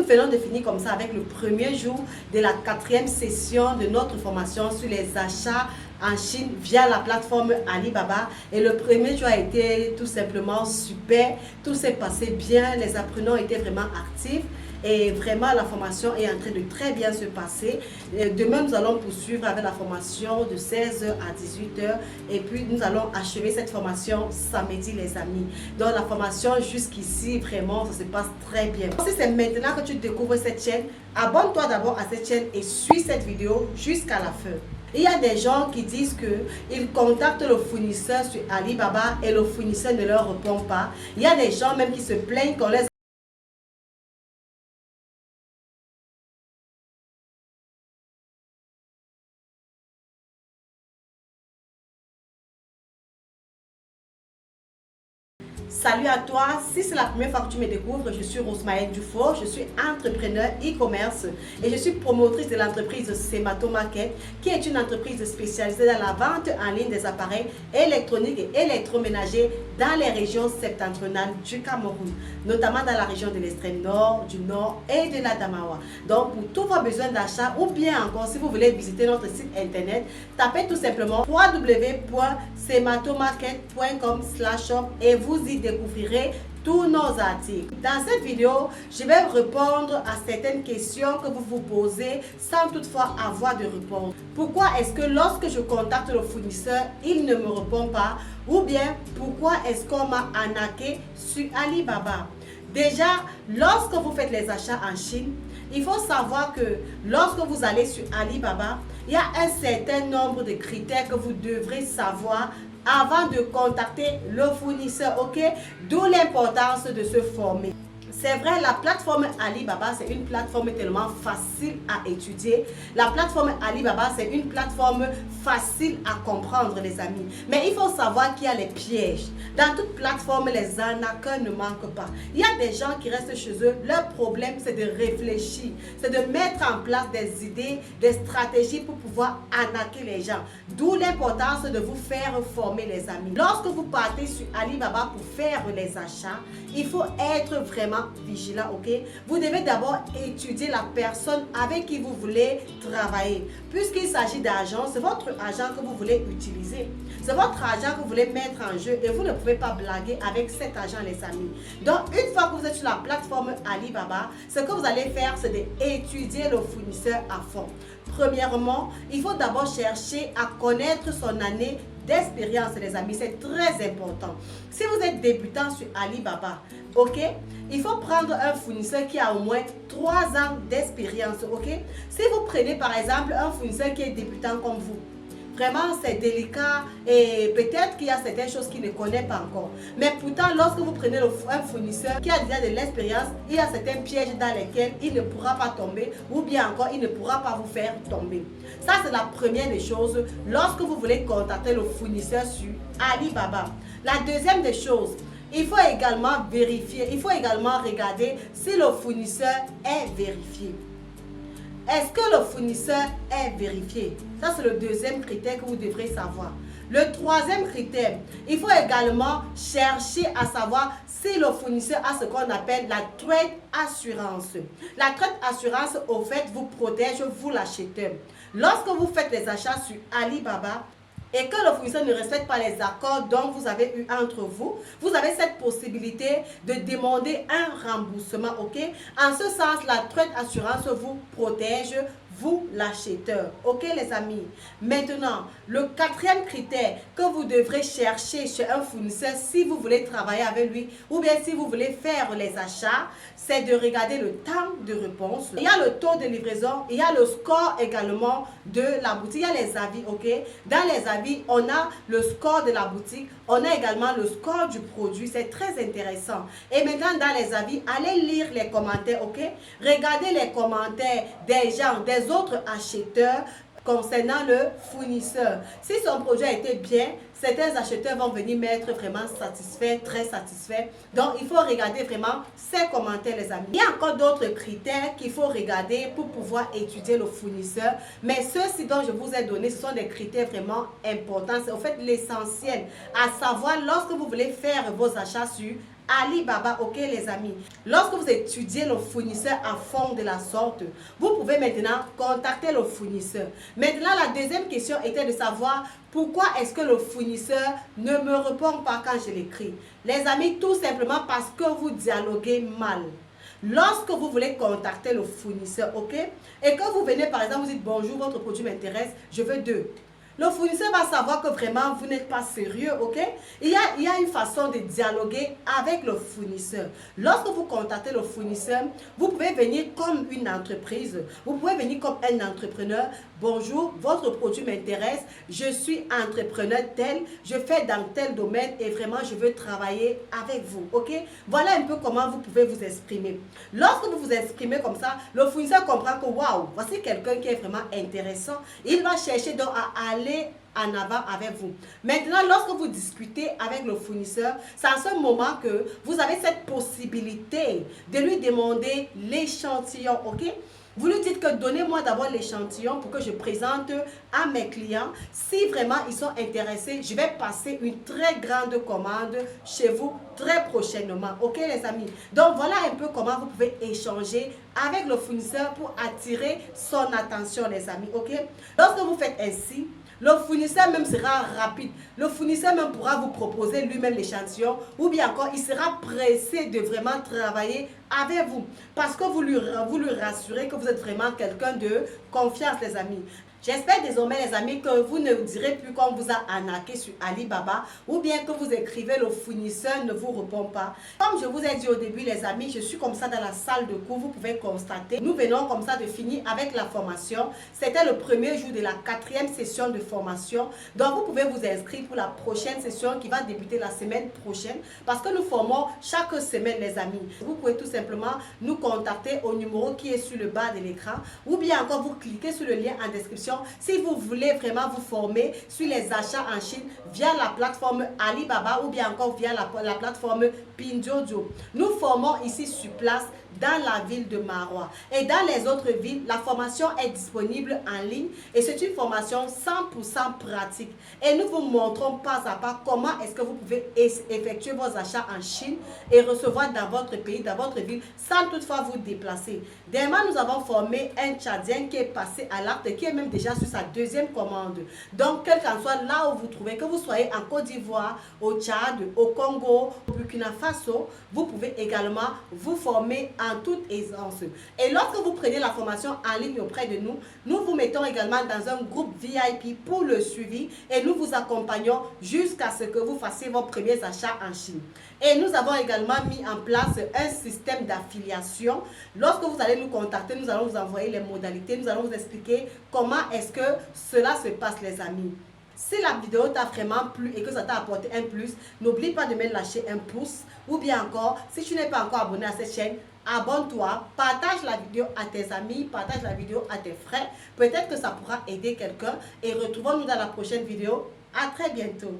venons de finir comme ça avec le premier jour de la 4e session de notre formation sur les achats en Chine via la plateforme Alibaba. Et le premier jour a été tout simplement super. Tout s'est passé bien. Les apprenants étaient vraiment actifs. Et vraiment, la formation est en train de très bien se passer. Demain, nous allons poursuivre avec la formation de 16h à 18h. Et puis, nous allons achever cette formation samedi, les amis. Donc, la formation jusqu'ici, vraiment, ça se passe très bien. Si c'est maintenant que tu découvres cette chaîne, abonne-toi d'abord à cette chaîne et suis cette vidéo jusqu'à la fin. Il y a des gens qui disent qu'ils contactent le fournisseur sur Alibaba et le fournisseur ne leur répond pas. Il y a des gens même qui se plaignent qu'on les Salut à toi, si c'est la première fois que tu me découvres, je suis Rosemaëlle Dufour, je suis entrepreneur e-commerce et je suis promotrice de l'entreprise Semato Market qui est une entreprise spécialisée dans la vente en ligne des appareils électroniques et électroménagers dans les régions septentrionales du Cameroun, notamment dans la région de l'extrême nord, du nord et de la Damawa. Donc pour tous vos besoins d'achat ou bien encore si vous voulez visiter notre site internet, tapez tout simplement www.sematomarket.com/shop et vous y découvrirez tous nos articles. Dans cette vidéo, je vais répondre à certaines questions que vous vous posez sans toutefois avoir de réponse. Pourquoi est-ce que lorsque je contacte le fournisseur, il ne me répond pas? Ou bien, pourquoi est-ce qu'on m'a arnaqué sur Alibaba? Déjà, lorsque vous faites les achats en Chine, il faut savoir que lorsque vous allez sur Alibaba, il y a un certain nombre de critères que vous devrez savoir avant de contacter le fournisseur, ok? D'où l'importance de se former. C'est vrai, la plateforme Alibaba, c'est une plateforme tellement facile à étudier. La plateforme Alibaba, c'est une plateforme facile à comprendre, les amis. Mais il faut savoir qu'il y a les pièges. Dans toute plateforme, les arnaqueurs ne manquent pas. Il y a des gens qui restent chez eux. Leur problème, c'est de réfléchir. C'est de mettre en place des idées, des stratégies pour pouvoir arnaquer les gens. D'où l'importance de vous faire former, les amis. Lorsque vous partez sur Alibaba pour faire les achats, il faut être vraiment vigilant, ok? Vous devez d'abord étudier la personne avec qui vous voulez travailler. Puisqu'il s'agit d'argent, c'est votre argent que vous voulez utiliser. C'est votre argent que vous voulez mettre en jeu et vous ne pouvez pas blaguer avec cet argent, les amis. Donc, une fois que vous êtes sur la plateforme Alibaba, ce que vous allez faire, c'est d'étudier le fournisseur à fond. Premièrement, il faut d'abord chercher à connaître son année d'expérience, les amis. C'est très important. Si vous êtes débutant sur Alibaba, ok, il faut prendre un fournisseur qui a au moins 3 ans d'expérience, ok. Si vous prenez par exemple un fournisseur qui est débutant comme vous, vraiment c'est délicat et peut-être qu'il y a certaines choses qu'il ne connaît pas encore. Mais pourtant, lorsque vous prenez un fournisseur qui a déjà de l'expérience, il y a certains pièges dans lesquels il ne pourra pas tomber ou bien encore il ne pourra pas vous faire tomber. Ça, c'est la première des choses lorsque vous voulez contacter le fournisseur sur Alibaba. La deuxième des choses, il faut également vérifier, il faut également regarder si le fournisseur est vérifié. Est-ce que le fournisseur est vérifié? Ça, c'est le deuxième critère que vous devrez savoir. Le troisième critère, il faut également chercher à savoir si le fournisseur a ce qu'on appelle la trade assurance. La trade assurance, au fait, vous protège, vous l'acheteur. Lorsque vous faites les achats sur Alibaba, et que le fournisseur ne respecte pas les accords dont vous avez eu entre vous, vous avez cette possibilité de demander un remboursement, ok? En ce sens, la trade assurance vous protège, vous l'acheteur, ok les amis? Maintenant, le quatrième critère que vous devrez chercher chez un fournisseur si vous voulez travailler avec lui ou bien si vous voulez faire les achats, c'est de regarder le temps de réponse. Il y a le taux de livraison, il y a le score également de la boutique, il y a les avis, ok? Dans les avis, on a le score de la boutique, on a également le score du produit, c'est très intéressant. Et maintenant, dans les avis, allez lire les commentaires, ok? Regardez les commentaires des gens, des autres acheteurs concernant le fournisseur. Si son produit a été bien, certains acheteurs vont venir mettre vraiment satisfait, très satisfait. Donc, il faut regarder vraiment ces commentaires, les amis. Il y a encore d'autres critères qu'il faut regarder pour pouvoir étudier le fournisseur. Mais ceux-ci dont je vous ai donné, ce sont des critères vraiment importants. C'est en fait l'essentiel à savoir lorsque vous voulez faire vos achats sur Alibaba, ok les amis. Lorsque vous étudiez le fournisseur à fond de la sorte, vous pouvez maintenant contacter le fournisseur. Maintenant, la deuxième question était de savoir pourquoi est-ce que le fournisseur ne me répond pas quand je l'écris. Les amis, tout simplement parce que vous dialoguez mal. Lorsque vous voulez contacter le fournisseur, ok, et que vous venez par exemple, vous dites bonjour, votre produit m'intéresse, je veux 2. Le fournisseur va savoir que vraiment vous n'êtes pas sérieux, ok? Il y a une façon de dialoguer avec le fournisseur. Lorsque vous contactez le fournisseur, vous pouvez venir comme une entreprise, vous pouvez venir comme un entrepreneur. Bonjour, votre produit m'intéresse, je suis entrepreneur tel, je fais dans tel domaine et vraiment je veux travailler avec vous, ok? Voilà un peu comment vous pouvez vous exprimer. Lorsque vous vous exprimez comme ça, le fournisseur comprend que waouh, voici quelqu'un qui est vraiment intéressant. Il va chercher donc à aller en avant avec vous. Maintenant, lorsque vous discutez avec le fournisseur, c'est à ce moment que vous avez cette possibilité de lui demander l'échantillon, ok? Vous lui dites que donnez-moi d'abord l'échantillon pour que je présente à mes clients. Si vraiment ils sont intéressés, je vais passer une très grande commande chez vous très prochainement. Ok les amis? Donc voilà un peu comment vous pouvez échanger avec le fournisseur pour attirer son attention les amis. Ok? Lorsque vous faites ainsi, le fournisseur même sera rapide. Le fournisseur même pourra vous proposer lui-même l'échantillon ou bien encore il sera pressé de vraiment travailler avec vous parce que vous lui rassurez que vous êtes vraiment quelqu'un de confiance les amis. J'espère désormais les amis que vous ne direz plus qu'on vous a arnaqué sur Alibaba ou bien que vous écrivez le fournisseur ne vous répond pas. Comme je vous ai dit au début les amis, je suis comme ça dans la salle de cours, vous pouvez constater. Nous venons comme ça de finir avec la formation. C'était le premier jour de la 4e session de formation. Donc vous pouvez vous inscrire pour la prochaine session qui va débuter la semaine prochaine parce que nous formons chaque semaine les amis. Vous pouvez tout simplement nous contacter au numéro qui est sur le bas de l'écran ou bien encore vous cliquez sur le lien en description si vous voulez vraiment vous former sur les achats en Chine via la plateforme Alibaba ou bien encore via la plateforme Pinduoduo. Nous formons ici sur place dans la ville de Marois. Et dans les autres villes, la formation est disponible en ligne et c'est une formation 100% pratique. Et nous vous montrons pas à pas comment est-ce que vous pouvez effectuer vos achats en Chine et recevoir dans votre pays, dans votre ville, sans toutefois vous déplacer. Dernièrement, nous avons formé un Tchadien qui est passé à l'acte, qui est même déjà sur sa 2e commande. Donc, quel qu'en soit là où vous trouvez, que vous soyez en Côte d'Ivoire, au Tchad, au Congo, au Burkina Faso, vous pouvez également vous former en toute aisance. Et lorsque vous prenez la formation en ligne auprès de nous, nous vous mettons également dans un groupe VIP pour le suivi et nous vous accompagnons jusqu'à ce que vous fassiez vos premiers achats en Chine. Et nous avons également mis en place un système d'affiliation. Lorsque vous allez nous contacter, nous allons vous envoyer les modalités, nous allons vous expliquer comment est-ce que cela se passe les amis. Si la vidéo t'a vraiment plu et que ça t'a apporté un plus, n'oublie pas de me lâcher un pouce. Ou bien encore, si tu n'es pas encore abonné à cette chaîne, abonne-toi, partage la vidéo à tes amis, partage la vidéo à tes frères. Peut-être que ça pourra aider quelqu'un. Et retrouvons-nous dans la prochaine vidéo. À très bientôt.